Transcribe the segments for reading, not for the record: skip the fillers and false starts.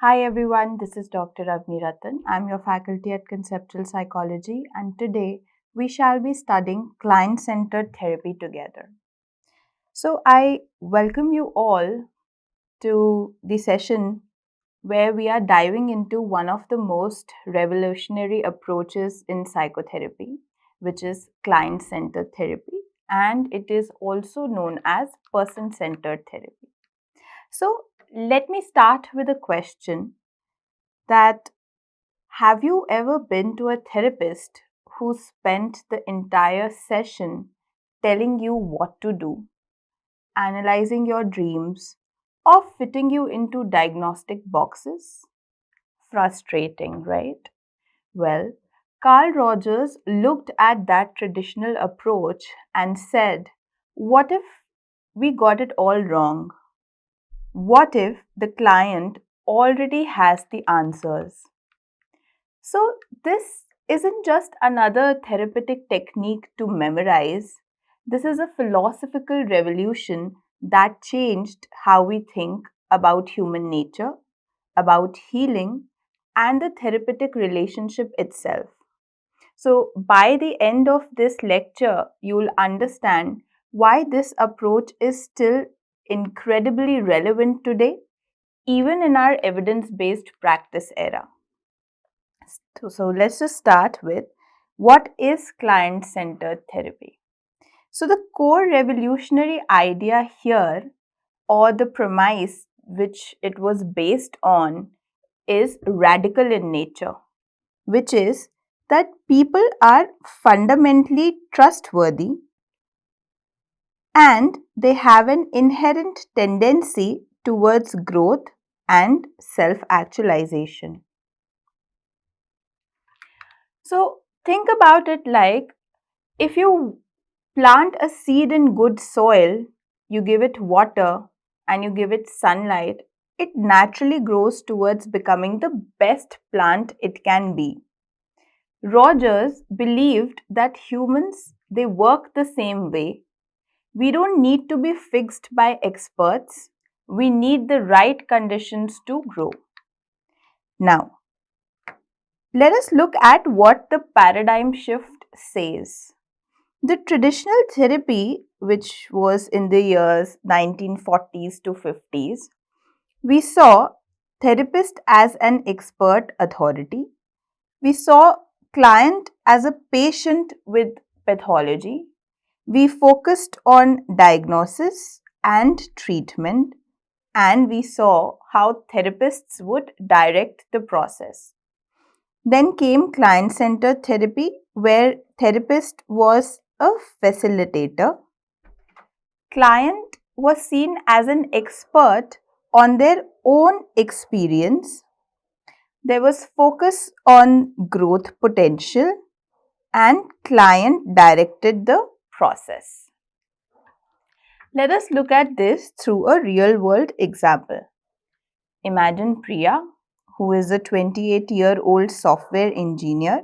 Hi everyone, this is Dr. Avani Ratan. I'm your faculty at Conceptual Psychology, and today we shall be studying client centered therapy together. So, I welcome you all to the session where we are diving into one of the most revolutionary approaches in psychotherapy, which is client centered therapy, and it is also known as person centered therapy. So, let me start with a question that have you ever been to a therapist who spent the entire session telling you what to do, analyzing your dreams, or fitting you into diagnostic boxes? Frustrating, right? Well, Carl Rogers looked at that traditional approach and said, what if we got it all wrong? What if the client already has the answers? So, this isn't just another therapeutic technique to memorize. This is a philosophical revolution that changed how we think about human nature, about healing, and the therapeutic relationship itself. So, by the end of this lecture, you'll understand why this approach is still incredibly relevant today, even in our evidence based practice era. So let's just start with what is client centered therapy. So, the core revolutionary idea here, or the premise which it was based on, is radical in nature, which is that people are fundamentally trustworthy and they have an inherent tendency towards growth and self actualization. So, think about it like if you plant a seed in good soil, you give it water and you give it sunlight, it naturally grows towards becoming the best plant it can be. Rogers believed that humans they work the same way. We don't need to be fixed by experts. We need the right conditions to grow. Now, let us look at what the paradigm shift says. The traditional therapy, which was in the years 1940s to 50s, we saw therapist as an expert authority. We saw client as a patient with pathology. We focused on diagnosis and treatment, and we saw how therapists would direct the process. Then came client centered therapy, where therapist was a facilitator. Client was seen as an expert on their own experience. There was focus on growth potential and client directed the process. Let us look at this through a real world example. Imagine Priya, who is a 28-year-old software engineer.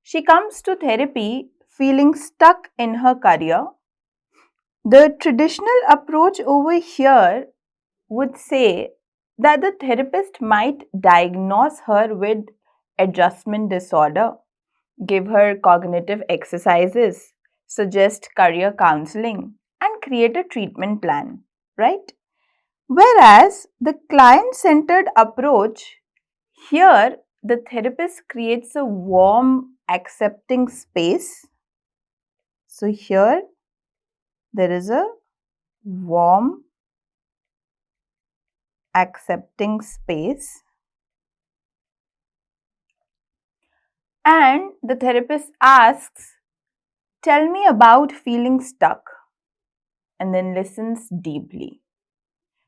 She comes to therapy feeling stuck in her career. The traditional approach over here would say that the therapist might diagnose her with adjustment disorder, give her cognitive exercises, suggest career counseling, and create a treatment plan, right? Whereas the client centered approach, here the therapist creates a warm, accepting space. So, here there is a warm, accepting space, and the therapist asks, tell me about feeling stuck, and then listens deeply.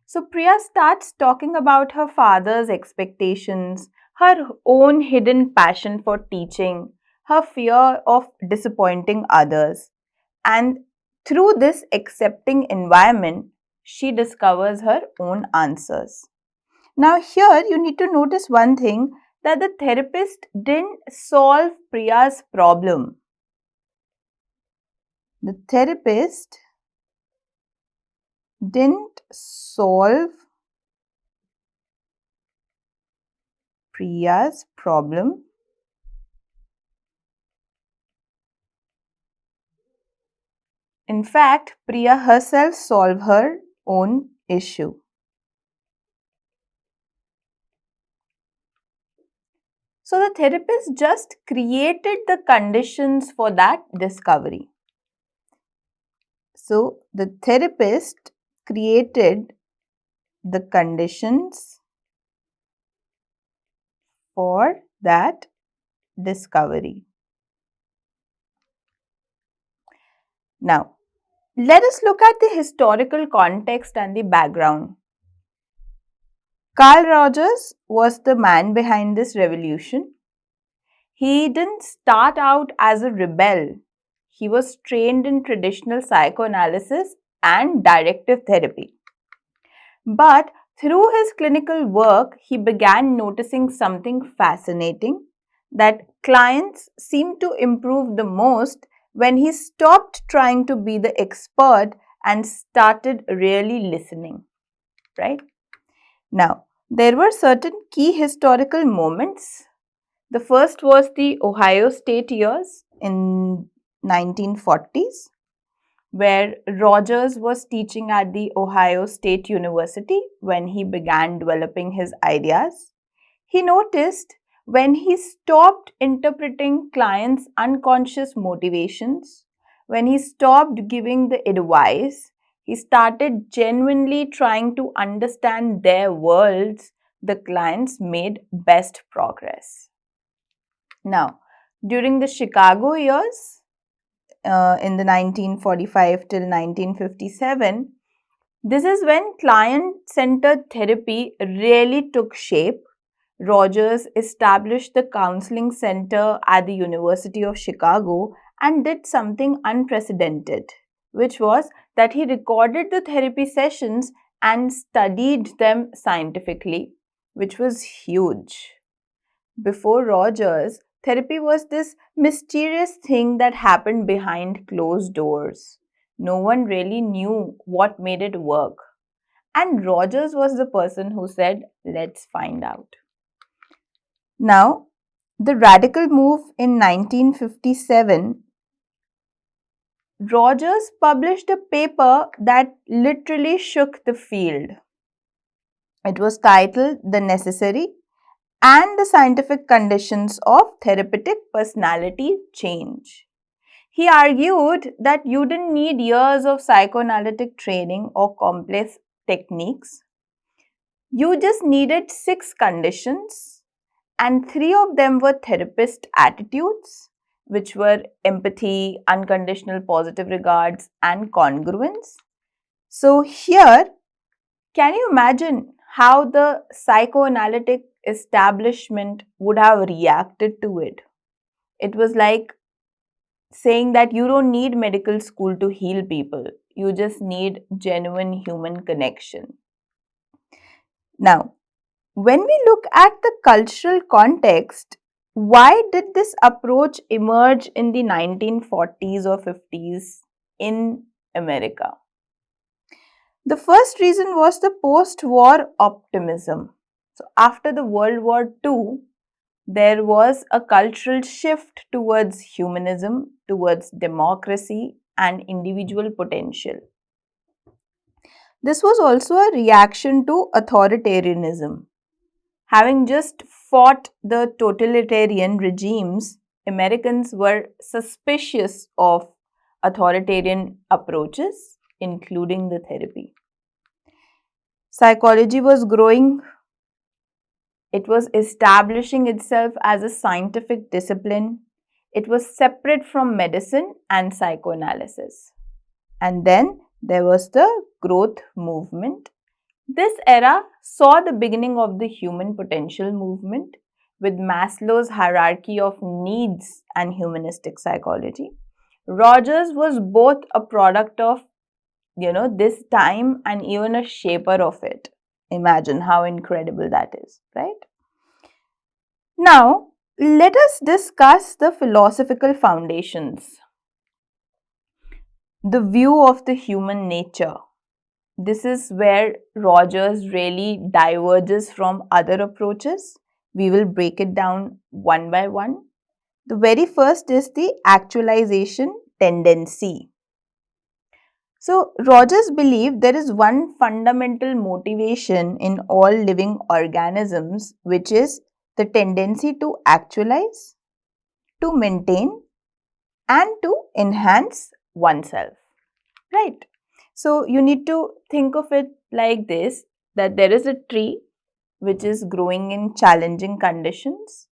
So Priya starts talking about her father's expectations, her own hidden passion for teaching, her fear of disappointing others. And through this accepting environment, she discovers her own answers. Now, here you need to notice one thing, that the therapist didn't solve Priya's problem. The therapist didn't solve Priya's problem. In fact, Priya herself solved her own issue. So the therapist just created the conditions for that discovery. So the therapist created the conditions for that discovery. Now, let us look at the historical context and the background. Carl Rogers was the man behind this revolution. He didn't start out as a rebel. He was trained in traditional psychoanalysis and directive therapy. But through his clinical work, he began noticing something fascinating, that clients seemed to improve the most when he stopped trying to be the expert and started really listening. Right? Now, there were certain key historical moments. The first was the Ohio State years in 1940s, where Rogers was teaching at the Ohio State University when he began developing his ideas. He noticed when he stopped interpreting clients' unconscious motivations, when he stopped giving the advice, he started genuinely trying to understand their worlds, the clients made best progress. Now, during the Chicago years, in the 1945 till 1957, this is when client-centered therapy really took shape. Rogers established the counseling center at the University of Chicago and did something unprecedented, which was that he recorded the therapy sessions and studied them scientifically, which was huge. Before Rogers, therapy was this mysterious thing that happened behind closed doors. No one really knew what made it work. And Rogers was the person who said, let's find out. Now, the radical move in 1957, Rogers published a paper that literally shook the field. It was titled The Necessary and the Scientific Conditions of Therapeutic Personality Change. He argued that you didn't need years of psychoanalytic training or complex techniques. You just needed 6 conditions, and 3 of them were therapist attitudes, which were empathy, unconditional positive regards, and congruence. So, here, can you imagine how the psychoanalytic establishment would have reacted to it? It was like saying that you don't need medical school to heal people, you just need genuine human connection. Now, when we look at the cultural context, why did this approach emerge in the 1940s or 50s in America? The first reason was the post-war optimism. So after the World War II, there was a cultural shift towards humanism, towards democracy and individual potential. This was also a reaction to authoritarianism. Having just fought the totalitarian regimes, Americans were suspicious of authoritarian approaches, including the therapy. Psychology was growing. It was establishing itself as a scientific discipline. It was separate from medicine and psychoanalysis. And then there was the growth movement. This era saw the beginning of the human potential movement with Maslow's hierarchy of needs and humanistic psychology. Rogers was both a product of, this time and even a shaper of it. Imagine how incredible that is, right? Now, let us discuss the philosophical foundations. The view of the human nature. This is where Rogers really diverges from other approaches We will break it down one by one. The very first is the actualization tendency. So, Rogers believed there is one fundamental motivation in all living organisms, which is the tendency to actualize, to maintain, and to enhance oneself. Right? So, you need to think of it like this, that there is a tree which is growing in challenging conditions.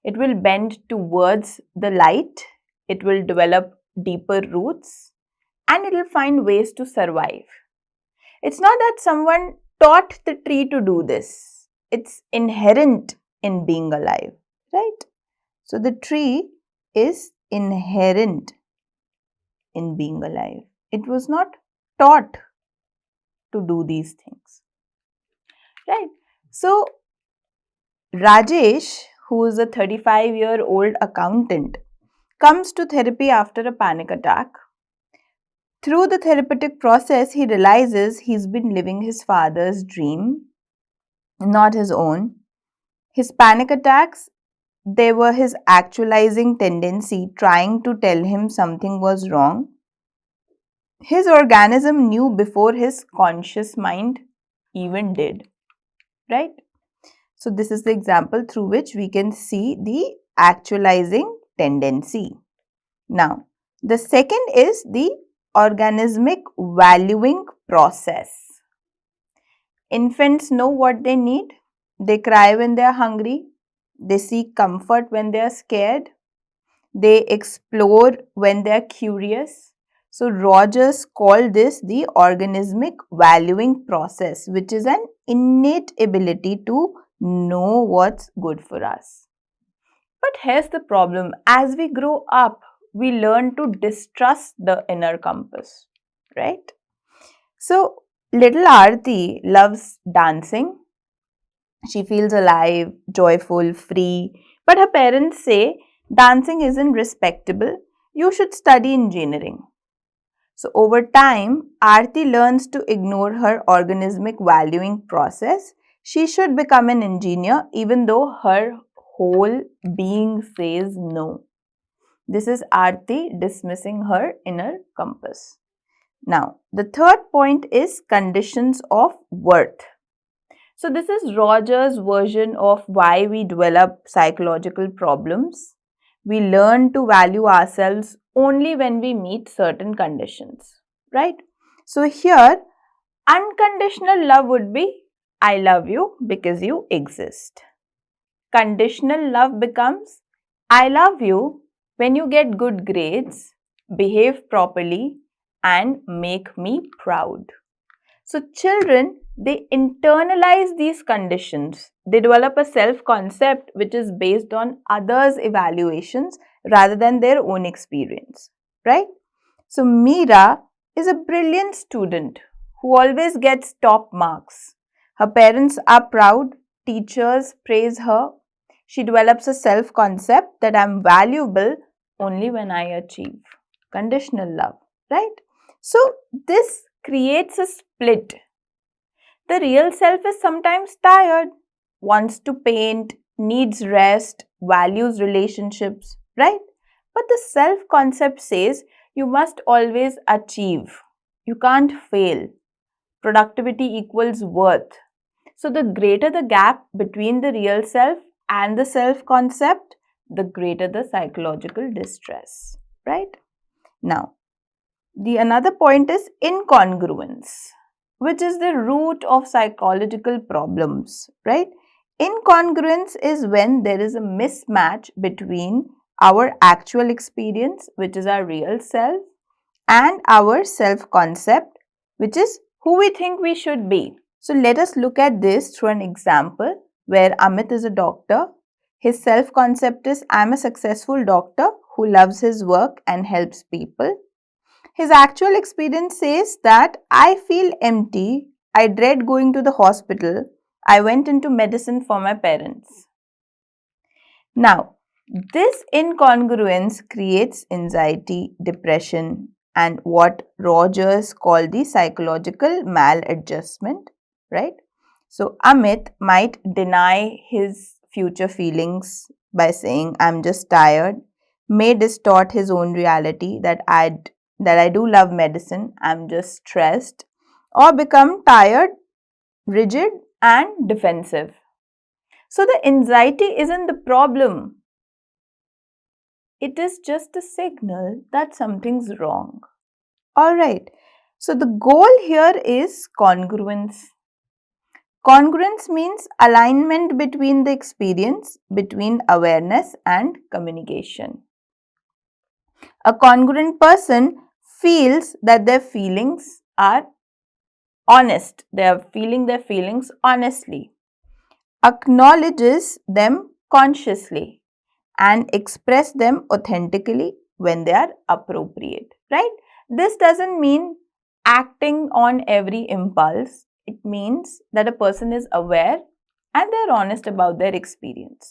It will bend towards the light, it will develop deeper roots, and it will find ways to survive. It's not that someone taught the tree to do this, it's inherent in being alive, right? So the tree is inherent in being alive. It was not taught to do these things, right? So Rajesh, who is a 35-year-old accountant, comes to therapy after a panic attack. Through the therapeutic process, he realizes he's been living his father's dream, not his own. His panic attacks, they were his actualizing tendency trying to tell him something was wrong. His organism knew before his conscious mind even did, right? So, this is the example through which we can see the actualizing tendency. Now, the second is the organismic valuing process. Infants know what they need. They cry when they are hungry. They seek comfort when they are scared. They explore when they are curious. So, Rogers called this the organismic valuing process, which is an innate ability to know what's good for us. But here's the problem. As we grow up, we learn to distrust the inner compass, right? So, little Aarti loves dancing. She feels alive, joyful, free. But her parents say dancing isn't respectable. You should study engineering. So, over time, Aarti learns to ignore her organismic valuing process. She should become an engineer even though her whole being says no. This is Aarti dismissing her inner compass. Now, the third point is conditions of worth. So, this is Rogers' version of why we develop psychological problems. We learn to value ourselves only when we meet certain conditions, right? So, here, unconditional love would be I love you because you exist. Conditional love becomes I love you when you get good grades, behave properly, and make me proud. So, children, they internalize these conditions. They develop a self concept which is based on others' evaluations rather than their own experience, right? So, Meera is a brilliant student who always gets top marks. Her parents are proud, teachers praise her. She develops a self concept that I'm valuable only when I achieve. Conditional love, right? So, this creates a split. The real self is sometimes tired, wants to paint, needs rest, values relationships, right? But the self concept says you must always achieve. You can't fail. Productivity equals worth. So, the greater the gap between the real self and the self concept, the greater the psychological distress, right? Now, the another point is incongruence, which is the root of psychological problems, right? Incongruence is when there is a mismatch between our actual experience, which is our real self, and our self concept, which is who we think we should be. So, let us look at this through an example where Amit is a doctor. His self concept is I am a successful doctor who loves his work and helps people. His actual experience says that I feel empty, I dread going to the hospital, I went into medicine for my parents. Now, this incongruence creates anxiety, depression, and what Rogers called the psychological maladjustment, right? So, Amit might deny his future feelings by saying I'm just tired may distort his own reality that I do love medicine, I'm just stressed, or become tired, rigid, and defensive. So the anxiety isn't the problem. It is just a signal that something's wrong. Alright, so the goal here is congruence. Congruence means alignment between the experience, between awareness and communication. A congruent person feels that their feelings are honest, they are feeling their feelings honestly, acknowledges them consciously, and express them authentically when they are appropriate, right? This doesn't mean acting on every impulse. It means that a person is aware and they're honest about their experience.